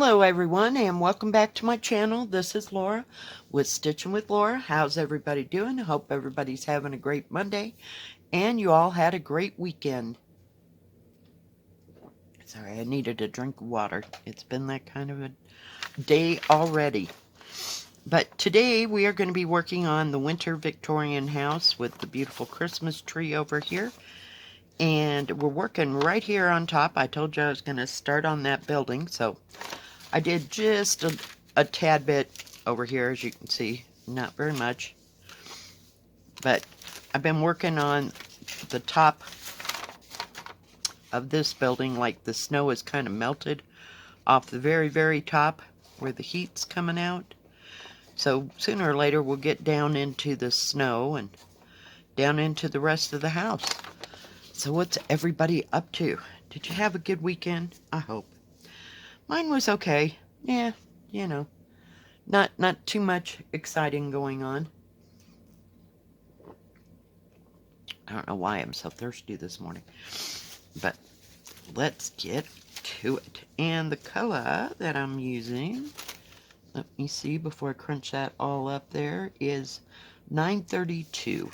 Hello everyone and welcome back to my channel. This is Laura with Stitchin with Laura. How's everybody doing? I hope everybody's having a great Monday and you all had a great weekend. Sorry, I needed a drink of water. It's been that kind of a day already. But today we are going to be working on the winter Victorian house with the beautiful Christmas tree over here. And we're working right here on top. I told you I was going to start on that building, so I did just a tad bit over here, as you can see, not very much. But I've been working on the top of this building, like the snow is kind of melted off the very, very top where the heat's coming out. So sooner or later we'll get down into the snow and down into the rest of the house. So what's everybody up to? Did you have a good weekend? I hope. Mine was okay. Yeah, you know, not too much exciting going on. I don't know why I'm so thirsty this morning, but let's get to it. And the color that I'm using, let me see before I crunch that all up there, is 932.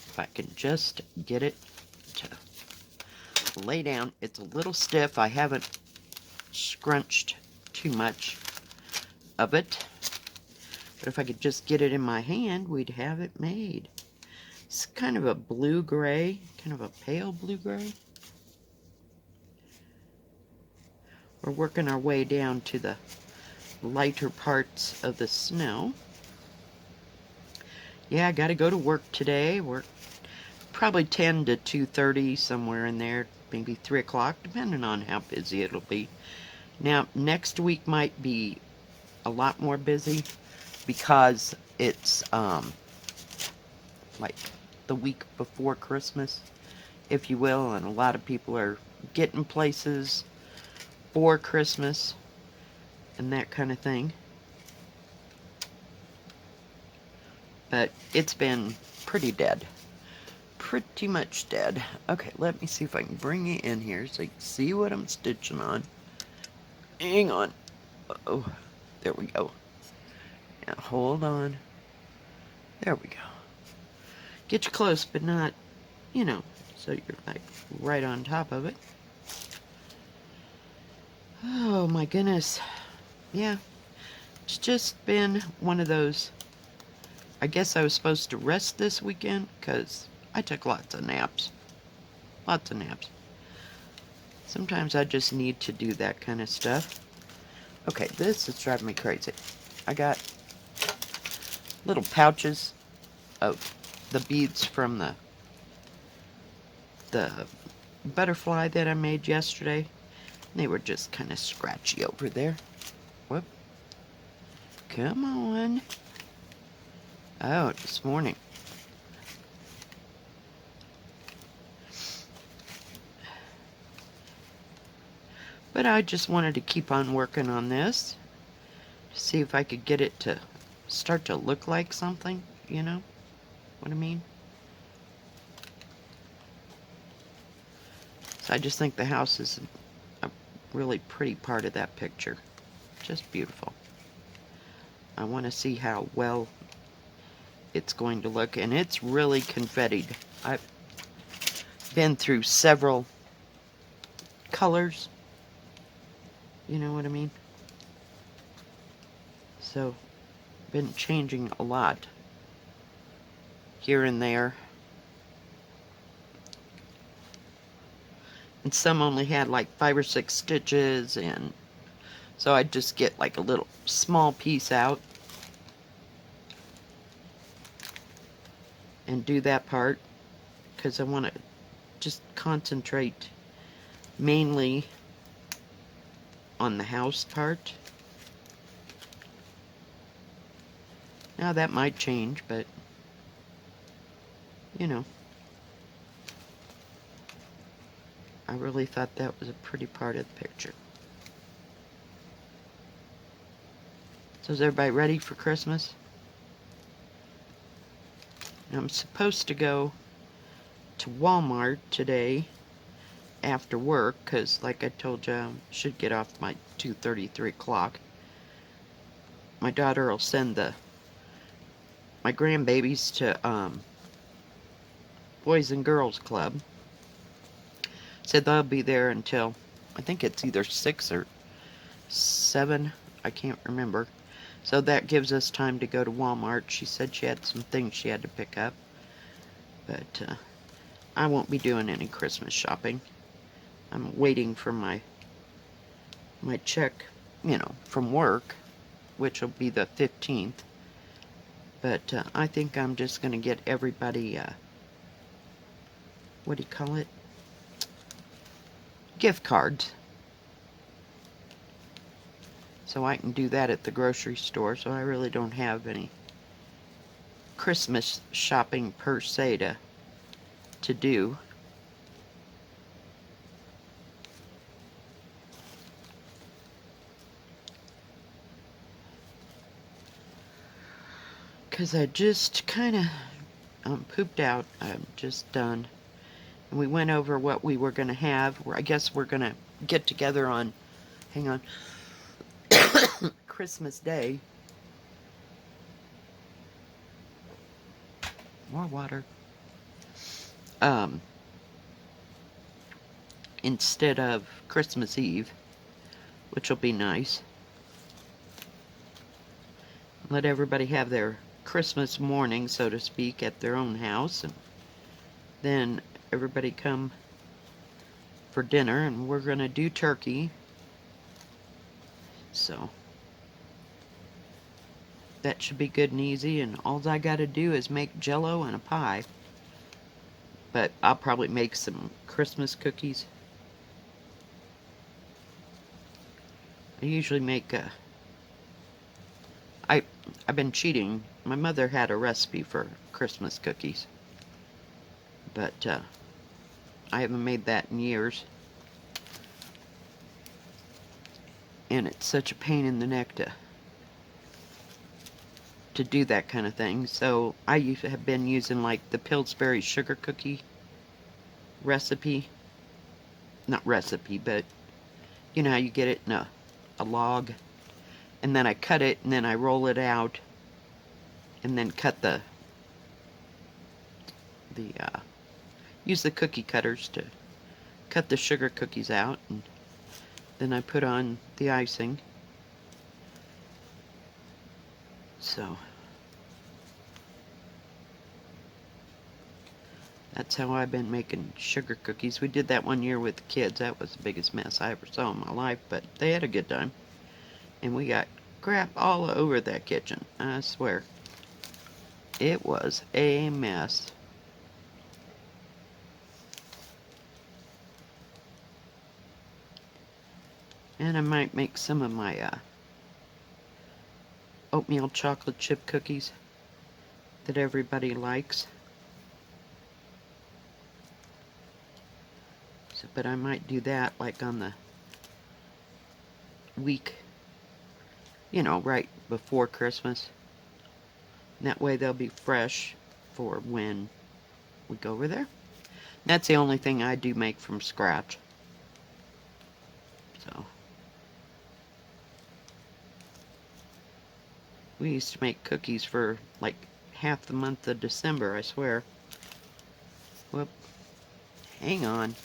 If I can just get it to lay down. It's a little stiff. I haven't scrunched too much of it, but if I could just get it in my hand, we'd have it made. It's kind of a blue-gray, kind of a pale blue-gray. We're working our way down to the lighter parts of the snow. Yeah, I got to go to work today. Work probably 10 to 2:30, somewhere in there, maybe 3 o'clock, depending on how busy it'll be. Now, next week might be a lot more busy because it's like the week before Christmas, if you will, and a lot of people are getting places for Christmas and that kind of thing. But it's been pretty dead. Pretty much dead. Okay, let me see if I can bring it in here so you can see what I'm stitching on. Hang on. Oh, there we go. Now hold on. There we go. Get you close, but not, you know, so you're like right on top of it. Oh my goodness. Yeah. It's just been one of those. I guess I was supposed to rest this weekend because I took lots of naps. Lots of naps. Sometimes I just need to do that kind of stuff. Okay, this is driving me crazy. I got little pouches of the beads from the butterfly that I made yesterday. They were just kind of scratchy over there. Whoop. Come on. Oh, this morning. But I just wanted to keep on working on this to see if I could get it to start to look like something, you know what I mean? So I just think the house is a really pretty part of that picture. Just beautiful. I want to see how well it's going to look, and it's really confettied. I've been through several colors, you know what I mean? So, been changing a lot here and there. And some only had like 5 or 6 stitches, and so I'd just get like a little small piece out and do that part because I want to just concentrate mainly on the house part. Now that might change, but you know, I really thought that was a pretty part of the picture. So is everybody ready for Christmas? Now I'm supposed to go to Walmart today after work, because like I told you, I should get off by 2:30, 3 o'clock. My daughter will send my grandbabies to Boys and Girls Club. Said they'll be there until, I think it's either 6 or 7. I can't remember. So that gives us time to go to Walmart. She said she had some things she had to pick up. But I won't be doing any Christmas shopping. I'm waiting for my check, from work, which will be the 15th. But I think I'm just going to get everybody, what do you call it? Gift cards. So I can do that at the grocery store, so I really don't have any Christmas shopping per se to do. Because I just kind of pooped out. I'm just done. And we went over what we were going to have. I guess we're going to get together on, hang on, Christmas Day. More water. Instead of Christmas Eve, which will be nice. Let everybody have their Christmas morning, so to speak, at their own house, and then everybody come for dinner, and we're gonna do turkey. So that should be good and easy, and all I gotta do is make jello and a pie. But I'll probably make some Christmas cookies. I usually make I've been cheating. My mother had a recipe for Christmas cookies, but I haven't made that in years, and it's such a pain in the neck to do that kind of thing. So I have been using like the Pillsbury sugar cookie recipe. Not recipe, but you know how you get it in a log, and then I cut it, and then I roll it out, and then cut use the cookie cutters to cut the sugar cookies out, and then I put on the icing. So that's how I've been making sugar cookies. We did that one year with the kids. That was the biggest mess I ever saw in my life, but they had a good time. And we got crap all over that kitchen, I swear. It was a mess. And I might make some of my oatmeal chocolate chip cookies that everybody likes. So, but I might do that like on the week, right before Christmas. And that way they'll be fresh for when we go over there. That's the only thing I do make from scratch. So we used to make cookies for like half the month of December, I swear. Whoop. Hang on.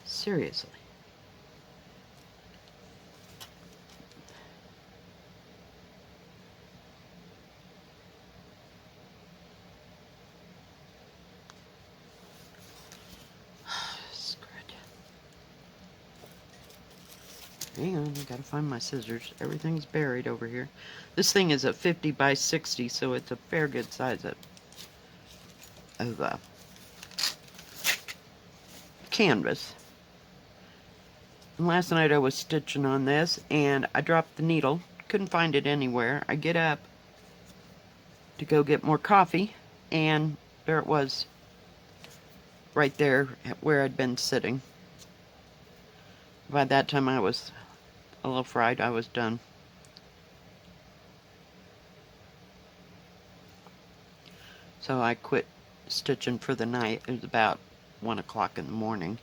Seriously. Hang on, I gotta find my scissors. Everything's buried over here. This thing is a 50 by 60, so it's a fair good size of canvas. And last night I was stitching on this, and I dropped the needle. Couldn't find it anywhere. I get up to go get more coffee, and there it was, right there where I'd been sitting. By that time I was a little fried. I was done. So I quit stitching for the night. It was about 1 o'clock in the morning.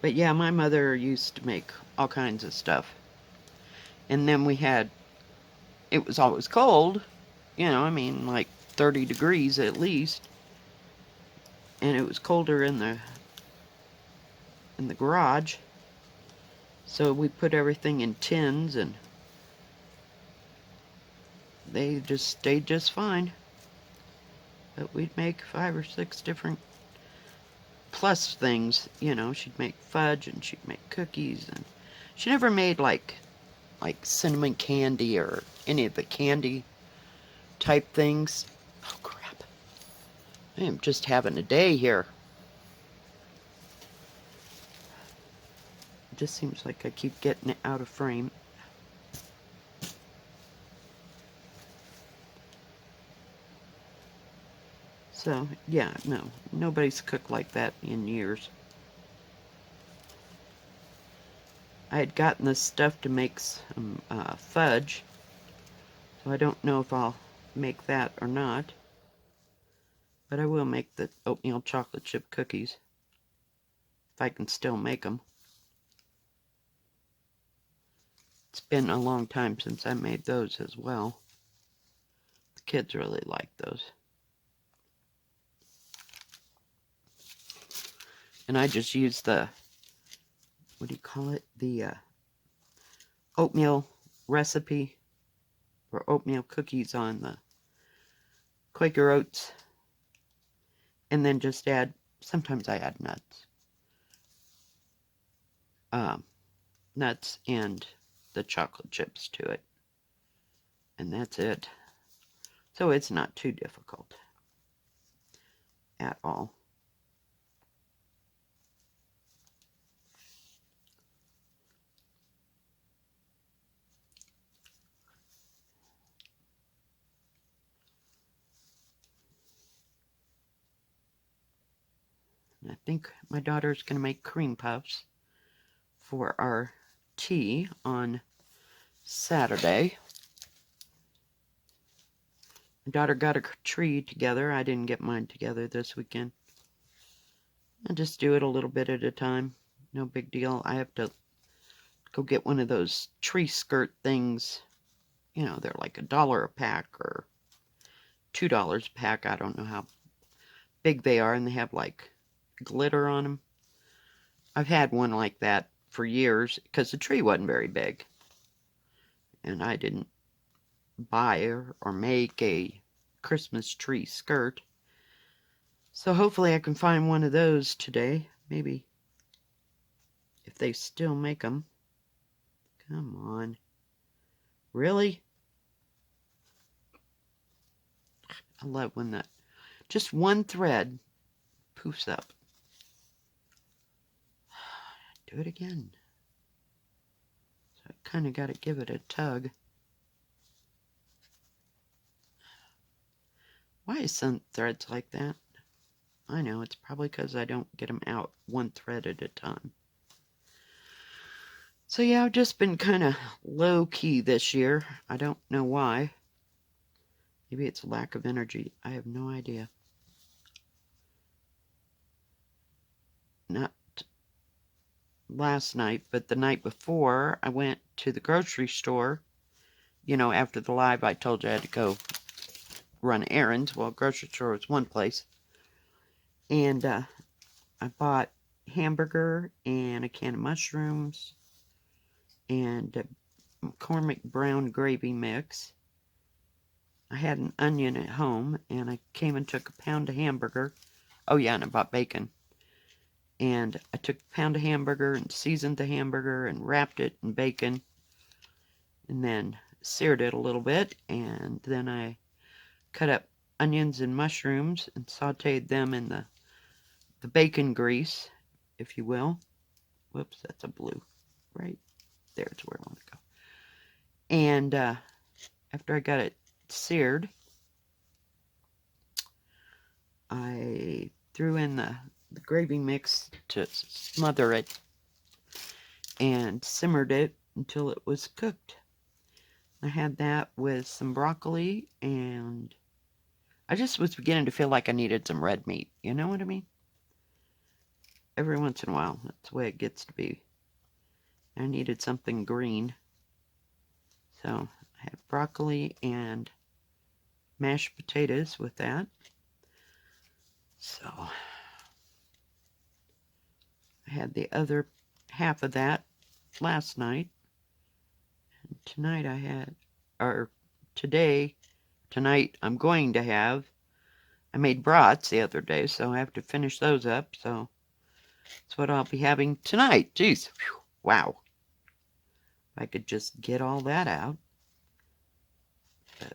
But yeah, my mother used to make all kinds of stuff. And then it was always cold, I mean, like 30 degrees at least. And it was colder in the garage. So we put everything in tins, and they just stayed just fine. But we'd make 5 or 6 different plus things, she'd make fudge and she'd make cookies, and she never made like cinnamon candy or any of the candy type things. Oh crap. I am just having a day here. It just seems like I keep getting it out of frame. So, yeah, no, nobody's cooked like that in years. I had gotten this stuff to make some fudge, so I don't know if I'll make that or not. But I will make the oatmeal chocolate chip cookies, if I can still make them. It's been a long time since I made those as well. The kids really like those. And I just use the, what do you call it? The oatmeal recipe for oatmeal cookies on the Quaker Oats. And then just sometimes I add nuts. Nuts and the chocolate chips to it. And that's it. So it's not too difficult at all. And I think my daughter's going to make cream puffs for our tea on Saturday. My daughter got a tree together. I didn't get mine together this weekend. I just do it a little bit at a time. No big deal. I have to go get one of those tree skirt things. They're like $1 a pack or $2 a pack. I don't know how big they are, and they have like glitter on them. I've had one like that for years because the tree wasn't very big. And I didn't buy or make a Christmas tree skirt. So hopefully I can find one of those today. Maybe. If they still make them. Come on. Really? I love when that just one thread poofs up. Do it again. So I kind of got to give it a tug. Why is some threads like that? I know, it's probably because I don't get them out one thread at a time. So yeah, I've just been kind of low-key this year. I don't know why. Maybe it's a lack of energy. I have no idea. Not last night, but the night before, I went to the grocery store. After the live, I told you I had to go run errands. Well, grocery store was one place. And I bought hamburger and a can of mushrooms and a McCormick brown gravy mix. I had an onion at home, and I came and took a pound of hamburger. Oh yeah, and I bought bacon. And I took a pound of hamburger and seasoned the hamburger and wrapped it in bacon. And then seared it a little bit. And then I cut up onions and mushrooms and sauteed them in the bacon grease, if you will. Whoops, that's a blue. Right there's where I want to go. And after I got it seared, I threw in the gravy mix to smother it. and simmered it until it was cooked. I had that with some broccoli, and I just was beginning to feel like I needed some red meat. You know what I mean? Every once in a while, that's the way it gets to be. I needed something green. So I had broccoli and mashed potatoes with that. So I had the other half of that last night. And tonight I had, or tonight I'm going to have, I made brats the other day, so I have to finish those up. So that's what I'll be having tonight. Jeez. Whew. Wow. If I could just get all that out. But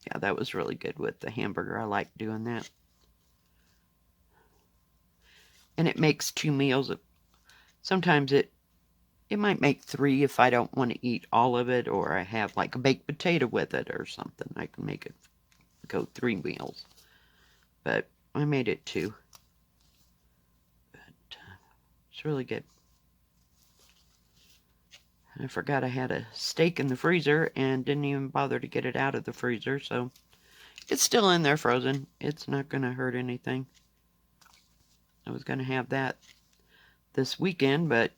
yeah, that was really good with the hamburger. I like doing that. And it makes 2 meals. Sometimes it might make 3 if I don't want to eat all of it, or I have like a baked potato with it or something. I can make it go 3 meals. But I made it 2. But it's really good. I forgot I had a steak in the freezer and didn't even bother to get it out of the freezer, so it's still in there frozen. It's not going to hurt anything. I was going to have that this weekend, but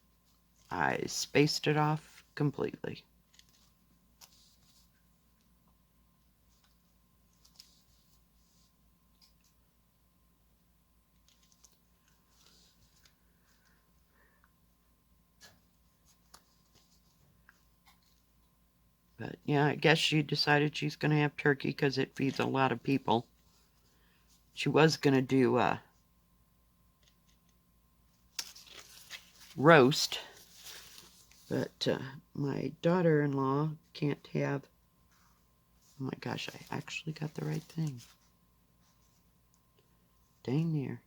I spaced it off completely. But yeah, I guess she decided she's going to have turkey because it feeds a lot of people. She was going to do roast, but my daughter-in-law can't have... Oh my gosh, I actually got the right thing. Dang near.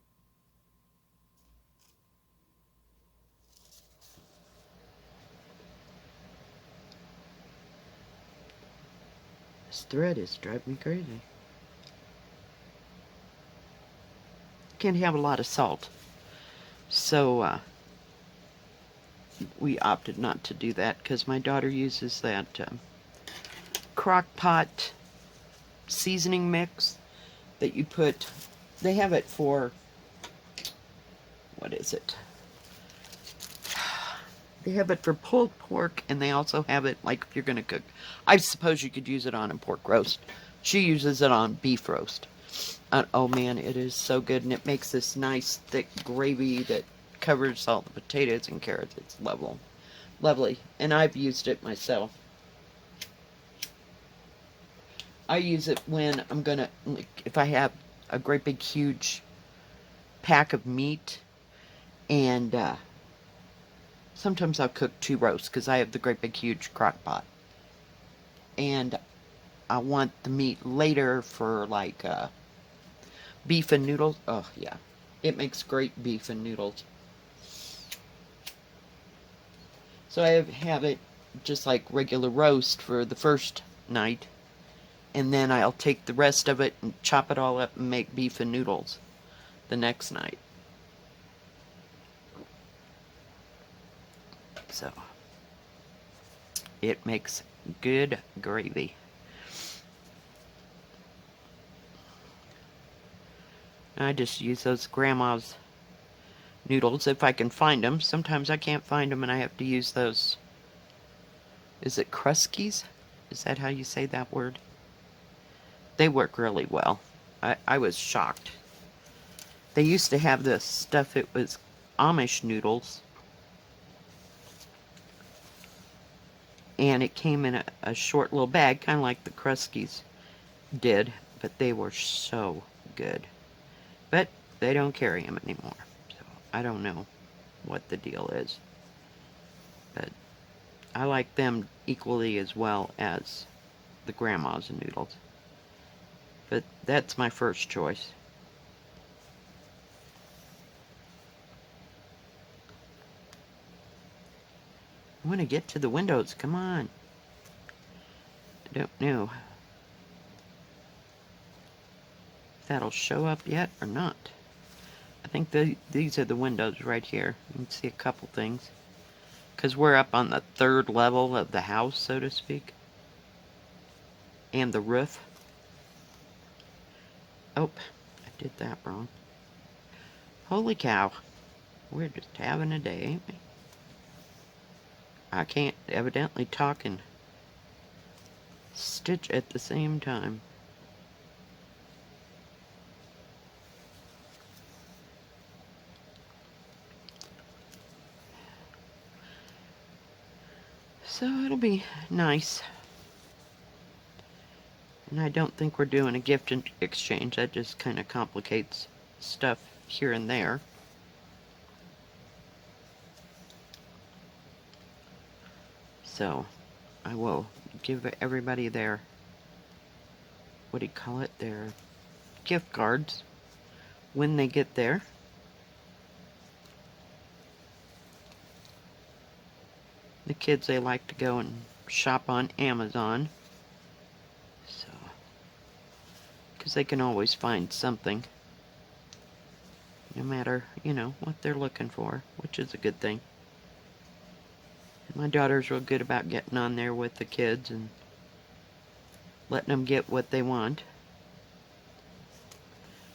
This thread is driving me crazy. Can't have a lot of salt. So we opted not to do that because my daughter uses that crock pot seasoning mix that you put. They have it for, what is it? They have it for pulled pork, and they also have it like if you're going to cook. I suppose you could use it on a pork roast. She uses it on beef roast. Oh man, it is so good, and it makes this nice thick gravy that covers all the potatoes and carrots. It's lovely, and I've used it myself. I use it when I'm gonna, like, if I have a great big huge pack of meat, and sometimes I'll cook 2 roasts because I have the great big huge crock pot, and I want the meat later for like beef and noodles. Oh yeah, it makes great beef and noodles. So I have it just like regular roast for the first night, and then I'll take the rest of it and chop it all up and make beef and noodles the next night. So it makes good gravy. I just use those grandma's noodles if I can find them. Sometimes I can't find them and I have to use those. Is it Kruskies? Is that how you say that word? They work really well. I was shocked. They used to have this stuff, it was Amish noodles. And it came in a short little bag, kind of like the Kruskies did. But they were so good. But they don't carry them anymore. So I don't know what the deal is. But I like them equally as well as the grandma's noodles. But that's my first choice. I want to get to the windows. Come on. I don't know if that'll show up yet or not. I think these are the windows right here. You can see a couple things. because we're up on the 3rd level of the house, so to speak, and the roof. Oh, I did that wrong. Holy cow. We're just having a day, ain't we? I can't evidently talk and stitch at the same time. So it'll be nice. And I don't think we're doing a gift exchange. That just kind of complicates stuff here and there. So I will give everybody their, what do you call it, their gift cards when they get there. The kids, they like to go and shop on Amazon. So, because they can always find something. No matter, you know, what they're looking for, which is a good thing. My daughter's real good about getting on there with the kids and letting them get what they want.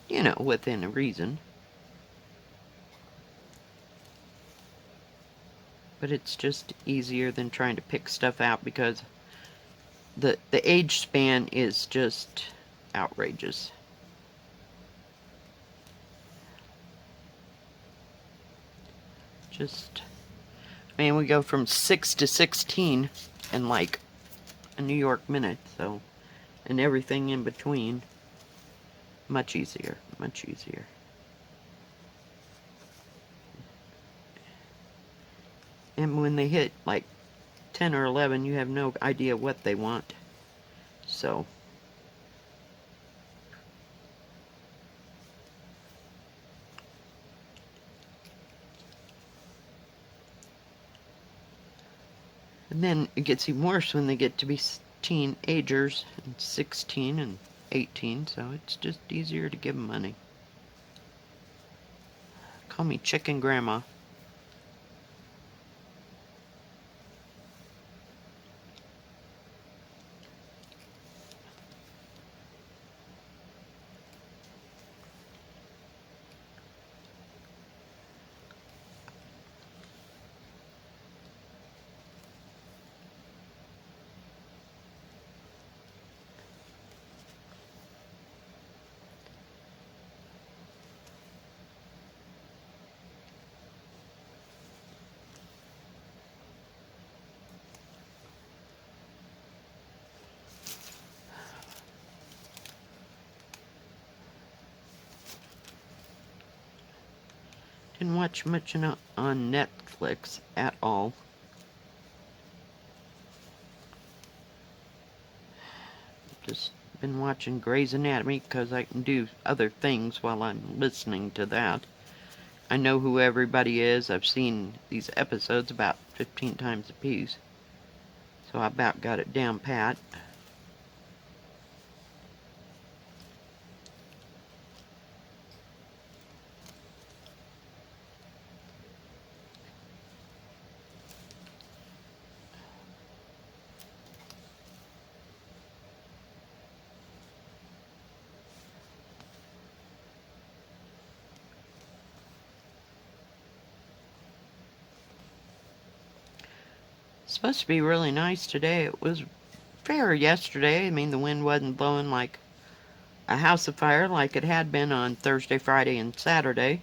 You know, within a reason. But it's just easier than trying to pick stuff out because the age span is just outrageous. Just, I mean, we go from 6 to 16 in like a New York minute, so, and everything in between. Much easier, much easier. And when they hit like 10 or 11, you have no idea what they want. So, and then it gets even worse when they get to be teenagers, and 16 and 18, so it's just easier to give them money. Call me Chicken Grandma. Didn't watch much on Netflix at all. Just been watching Grey's Anatomy because I can do other things while I'm listening to that. I know who everybody is. I've seen these episodes about 15 times a piece. So I about got it down pat. It's supposed to be really nice today. It was fair yesterday. I mean, the wind wasn't blowing like a house of fire like it had been on Thursday, Friday, and Saturday.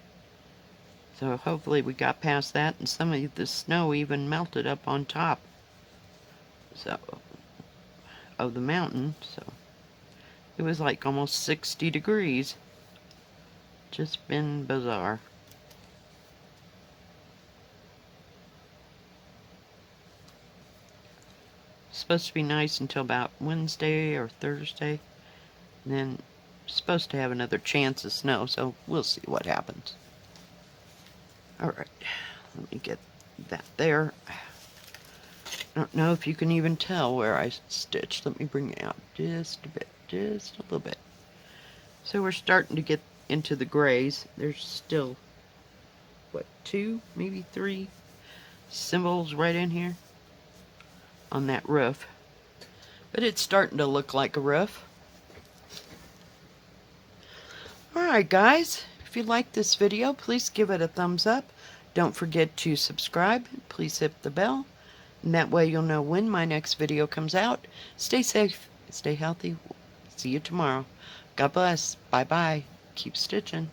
So hopefully we got past that, and some of the snow even melted up on top of the mountain. So it was like almost 60 degrees. Just been bizarre. Supposed to be nice until about Wednesday or Thursday. And then supposed to have another chance of snow, so we'll see what happens. Alright, let me get that there. I don't know if you can even tell where I stitched. Let me bring it out just a bit, just a little bit. So we're starting to get into the grays. There's still, what, 2, maybe 3 symbols right in here on that roof. But it's starting to look like a roof. Alright guys, if you like this video, please give it a thumbs up. Don't forget to subscribe. Please hit the bell. And that way you'll know when my next video comes out. Stay safe. Stay healthy. See you tomorrow. God bless. Bye-bye. Keep stitching.